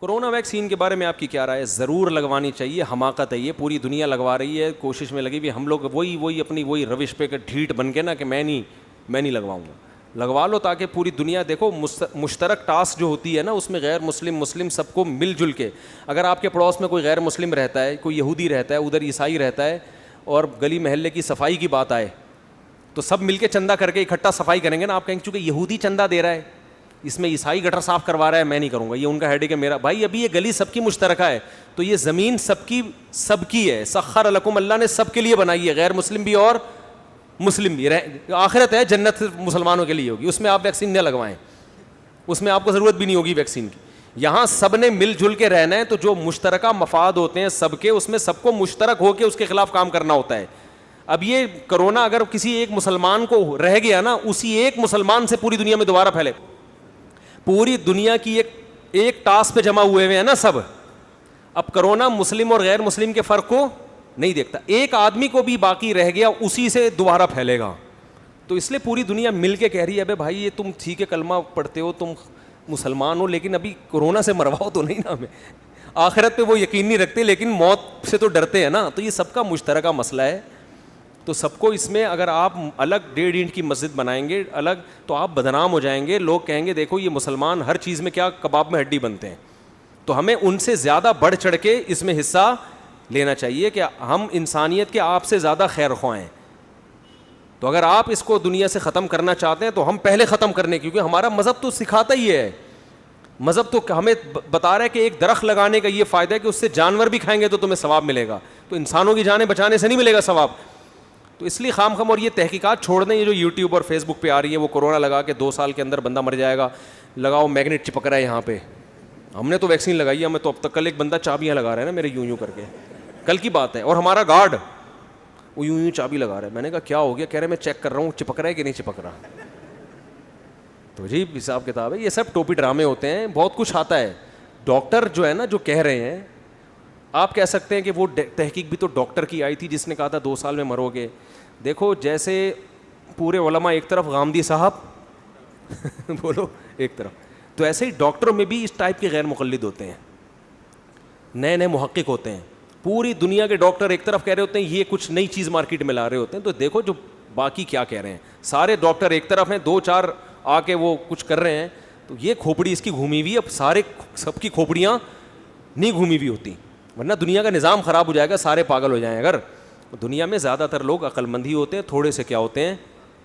Corona vaccine کے بارے میں آپ کی کیا رائے ہے؟ ضرور لگوانی چاہیے، حماقت ہے یہ، پوری دنیا لگوا رہی ہے، کوشش میں لگی ہوئی، ہم لوگ وہی اپنی روش پہ ڈھیٹ بن کے نا کہ میں نہیں لگواؤں گا. لگوا لو تاکہ پوری دنیا دیکھو. مشترک ٹاسک جو ہوتی ہے نا اس میں غیر مسلم سب کو مل جل کے، اگر آپ کے پڑوس میں کوئی غیر مسلم رہتا ہے، کوئی یہودی رہتا ہے، ادھر عیسائی رہتا ہے، اور گلی محلے کی صفائی کی بات آئے تو سب مل کے چندہ کر کے اکٹھا صفائی کریں گے نا. آپ کہیں چونکہ یہودی چندہ دے رہا ہے، اس میں عیسائی گٹر صاف کروا رہا ہے، میں نہیں کروں گا، یہ ان کا ہیڈ ہے کہ میرا بھائی. ابھی یہ گلی سب کی مشترکہ ہے تو یہ زمین سب کی ہے. سخر لکم، اللہ نے سب کے لیے بنائی ہے، غیر مسلم بھی اور مسلم بھی. آخرت ہے، جنت مسلمانوں کے لیے ہوگی، اس میں آپ ویکسین نہ لگوائیں، اس میں آپ کو ضرورت بھی نہیں ہوگی ویکسین کی. یہاں سب نے مل جل کے رہنا ہے، تو جو مشترکہ مفاد ہوتے ہیں سب کے، اس میں سب کو مشترک ہو کے اس کے خلاف کام کرنا ہوتا ہے. اب یہ کرونا اگر کسی ایک مسلمان کو رہ گیا نا، اسی ایک مسلمان سے پوری دنیا میں دوبارہ پھیلے. پوری دنیا کی ایک ٹاس پہ جمع ہوئے ہیں نا سب. اب کرونا مسلم اور غیر مسلم کے فرق کو نہیں دیکھتا، ایک آدمی کو بھی باقی رہ گیا اسی سے دوبارہ پھیلے گا. تو اس لیے پوری دنیا مل کے کہہ رہی ہے ابے بھائی یہ تم ٹھیک ہے کلمہ پڑھتے ہو، تم مسلمان ہو، لیکن ابھی کورونا سے مرواؤ تو نہیں نا ہمیں. آخرت پہ وہ یقین نہیں رکھتے لیکن موت سے تو ڈرتے ہیں نا. تو یہ سب کا مشترکہ مسئلہ ہے. تو سب کو اس میں اگر آپ الگ 1.5 اینٹ کی مسجد بنائیں گے الگ تو آپ بدنام ہو جائیں گے. لوگ کہیں گے دیکھو یہ مسلمان ہر چیز میں کیا کباب میں ہڈی بنتے ہیں. تو ہمیں ان سے زیادہ بڑھ چڑھ کے اس میں حصہ لینا چاہیے کہ ہم انسانیت کے آپ سے زیادہ خیر خواہ ہیں. تو اگر آپ اس کو دنیا سے ختم کرنا چاہتے ہیں تو ہم پہلے ختم کرنے، کیونکہ ہمارا مذہب تو سکھاتا ہی ہے. مذہب تو ہمیں بتا رہا ہے کہ ایک درخت لگانے کا یہ فائدہ ہے کہ اس سے جانور بھی کھائیں گے تو تمہیں ثواب ملے گا. تو انسانوں کی جانیں بچانے سے نہیں ملے گا ثواب. تو اس لیے خام اور یہ تحقیقات چھوڑ دیں. یہ جو یوٹیوب اور فیس بک پہ آ رہی ہے وہ کورونا لگا کے 2 سال کے اندر بندہ مر جائے گا، لگاؤ میگنیٹ چپک رہا ہے یہاں پہ. ہم نے تو ویکسین لگائی ہے، ہمیں تو اب تک. کل ایک بندہ چابیاں لگا رہا ہے نا میرے یوں کر کے، کل کی بات ہے، اور ہمارا گارڈ وہ یوں چابی لگا رہا ہے. میں نے کہا کیا ہو گیا؟ کہہ رہے میں چیک کر رہا ہوں چپک رہا ہے کہ نہیں چپک رہا. تو جی حساب کتاب ہے. یہ سب ٹوپی ڈرامے ہوتے ہیں، بہت کچھ آتا ہے. ڈاکٹر جو ہے نا جو کہہ رہے ہیں، آپ کہہ سکتے ہیں کہ وہ تحقیق بھی تو ڈاکٹر کی آئی تھی جس نے کہا تھا 2 سال میں مرو گے. دیکھو جیسے پورے علماء ایک طرف، غامدی صاحب بولو ایک طرف، تو ایسے ہی ڈاکٹروں میں بھی اس ٹائپ کے غیر مقلد ہوتے ہیں، نئے محقق ہوتے ہیں. پوری دنیا کے ڈاکٹر ایک طرف کہہ رہے ہوتے ہیں یہ کچھ نئی چیز مارکیٹ میں لا رہے ہوتے ہیں. تو دیکھو جو باقی کیا کہہ رہے ہیں. سارے ڈاکٹر ایک طرف ہیں، 2-4 آ کے وہ کچھ کر رہے ہیں. تو یہ کھوپڑی اس کی گھومی ہوئی، اب سب کی کھوپڑیاں نہیں گھومی ہوئی ہوتی، ورنہ دنیا کا نظام خراب ہو جائے گا، سارے پاگل ہو جائیں. اگر دنیا میں زیادہ تر لوگ عقل مند ہی ہوتے ہیں، تھوڑے سے کیا ہوتے ہیں؟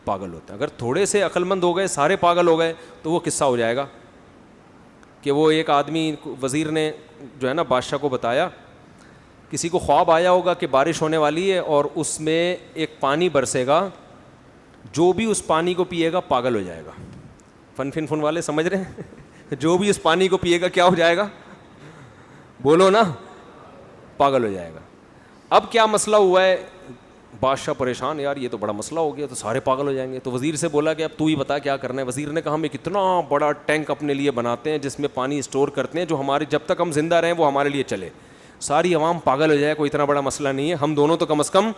پاگل ہوتے ہیں. اگر تھوڑے سے عقل مند ہو گئے سارے پاگل ہو گئے تو وہ قصہ ہو جائے گا کہ وہ ایک آدمی وزیر نے جو ہے نا بادشاہ کو بتایا، کسی کو خواب آیا ہوگا کہ بارش ہونے والی ہے اور اس میں ایک پانی برسے گا، جو بھی اس پانی کو پیے گا پاگل ہو جائے گا. فن والے سمجھ رہے ہیں؟ جو بھی اس پانی کو پیے گا کیا ہو جائے گا؟ بولو نا، پاگل ہو جائے گا. اب کیا مسئلہ ہوا ہے؟ بادشاہ پریشان، یار یہ تو بڑا مسئلہ ہو گیا، تو سارے پاگل ہو جائیں گے. تو وزیر سے بولا کہ اب تو ہی بتا کیا کرنا ہے. وزیر نے کہا ہم ایک اتنا بڑا ٹینک اپنے لیے بناتے ہیں جس میں پانی اسٹور کرتے ہیں جو ہمارے جب تک ہم زندہ رہیں وہ ہمارے لیے چلے. ساری عوام پاگل ہو جائے، کوئی اتنا بڑا مسئلہ نہیں ہے، ہم دونوں تو کم از کم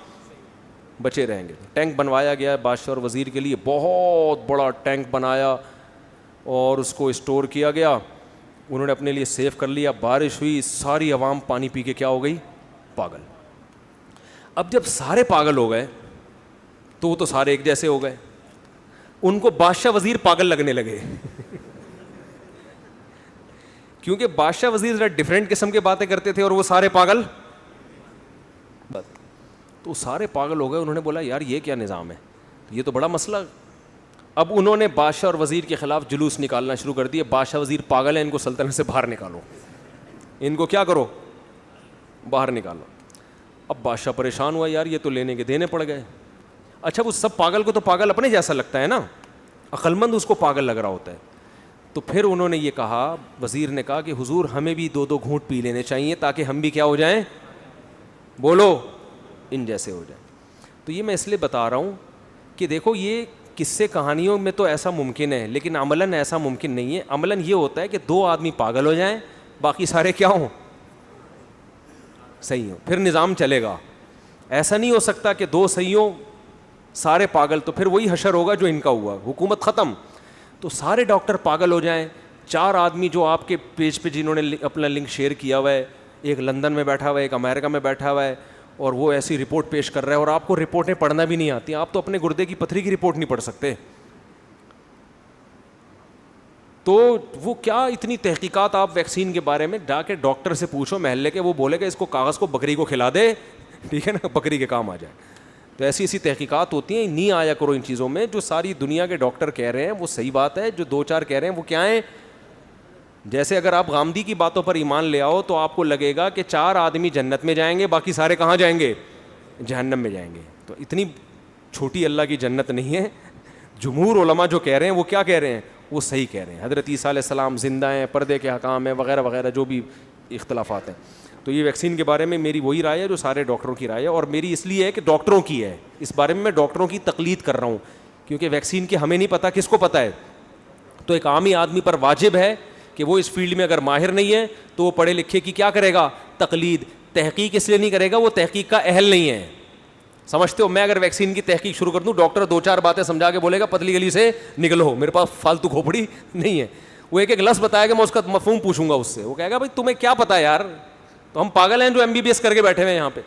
بچے رہیں گے. ٹینک بنوایا گیا ہے بادشاہ اور وزیر کے لیے، بہت بڑا ٹینک بنایا اور اس کو اسٹور کیا گیا. انہوں نے اپنے لیے سیو کر لیا. بارش ہوئی، ساری عوام پانی پی کے کیا ہو گئی؟ پاگل. اب جب سارے پاگل ہو گئے تو وہ تو سارے ایک جیسے ہو گئے، ان کو بادشاہ وزیر پاگل لگنے لگے کیونکہ بادشاہ وزیر ذرا ڈفرینٹ قسم کے باتیں کرتے تھے اور وہ سارے پاگل. تو سارے پاگل ہو گئے. انہوں نے بولا یار یہ کیا نظام ہے، یہ تو بڑا مسئلہ. اب انہوں نے بادشاہ اور وزیر کے خلاف جلوس نکالنا شروع کر دیے. بادشاہ وزیر پاگل ہیں، ان کو سلطنت سے باہر نکالو، ان کو کیا کرو، باہر نکالو. اب بادشاہ پریشان ہوا، یار یہ تو لینے کے دینے پڑ گئے. اچھا وہ سب پاگل کو تو پاگل اپنے جیسا لگتا ہے نا، عقل مند اس کو پاگل لگ رہا ہوتا ہے. تو پھر انہوں نے یہ کہا، وزیر نے کہا کہ حضور ہمیں بھی 2 گھونٹ پی لینے چاہیے تاکہ ہم بھی کیا ہو جائیں، بولو، ان جیسے ہو جائیں. تو یہ میں اس لیے بتا رہا ہوں کہ دیکھو یہ قصے کہانیوں میں تو ایسا ممکن ہے لیکن عملاً ایسا ممکن نہیں ہے. عملاً یہ ہوتا ہے کہ 2 آدمی پاگل ہو جائیں، باقی سارے کیا ہوں، صحیح ہوں، پھر نظام چلے گا. ایسا نہیں ہو سکتا کہ 2 صحیح ہوں سارے پاگل، تو پھر وہی حشر ہوگا جو ان کا ہوا، حکومت ختم. تو سارے ڈاکٹر پاگل ہو جائیں 4 آدمی جو آپ کے پیج پہ جنہوں نے اپنا لنک شیئر کیا ہوا ہے, ایک لندن میں بیٹھا ہوا ہے, ایک امریکہ میں بیٹھا ہوا ہے, اور وہ ایسی رپورٹ پیش کر رہا ہے, اور آپ کو رپورٹیں پڑھنا بھی نہیں آتی, آپ تو اپنے گردے کی پتھری کی رپورٹ نہیں پڑھ سکتے. تو وہ کیا اتنی تحقیقات آپ ویکسین کے بارے میں جا کے ڈاکٹر سے پوچھو محلے کے, وہ بولے کہ اس کو کاغذ کو بکری کو کھلا دے, ٹھیک ہے نا, بکری کے کام آ جائے. تو ایسی ایسی تحقیقات ہوتی ہیں, نہیں آیا کرو ان چیزوں میں. جو ساری دنیا کے ڈاکٹر کہہ رہے ہیں وہ صحیح بات ہے, جو 2-4 کہہ رہے ہیں وہ کیا ہیں. جیسے اگر آپ غامدی کی باتوں پر ایمان لے آؤ تو آپ کو لگے گا کہ 4 آدمی جنت میں جائیں گے, باقی سارے کہاں جائیں گے, جہنم میں جائیں گے. تو اتنی چھوٹی اللہ کی جنت نہیں ہے. جمہور علماء جو کہہ رہے ہیں وہ کیا کہہ رہے ہیں, وہ صحیح کہہ رہے ہیں. حضرت عیسیٰ علیہ السلام زندہ ہیں, پردے کے حکام ہیں, وغیرہ وغیرہ جو بھی اختلافات ہیں. تو یہ ویکسین کے بارے میں میری وہی رائے ہے جو سارے ڈاکٹروں کی رائے ہے, اور میری اس لیے ہے کہ ڈاکٹروں کی ہے. اس بارے میں ڈاکٹروں کی تقلید کر رہا ہوں, کیونکہ ویکسین کی ہمیں نہیں پتہ, کس کو پتہ ہے. تو ایک عامی آدمی پر واجب ہے کہ وہ اس فیلڈ میں اگر ماہر نہیں ہے تو وہ پڑھے لکھے کی کیا کرے گا, تقلید. تحقیق اس لیے نہیں کرے گا, وہ تحقیق کا اہل نہیں ہے. سمجھتے ہو, میں اگر ویکسین کی تحقیق شروع کر دوں, ڈاکٹر 2-4 باتیں سمجھا کے بولے گا پتلی گلی سے نکلو, میرے پاس فالتو کھوپڑی نہیں ہے. وہ ایک لفظ بتایا کہ میں اس کا مفہوم پوچھوں گا اس سے, وہ کہے گا بھائی تمہیں کیا پتا ہے یار, تو ہم پاگل ہیں جو MBBS کر کے بیٹھے ہوئے ہیں یہاں پہ.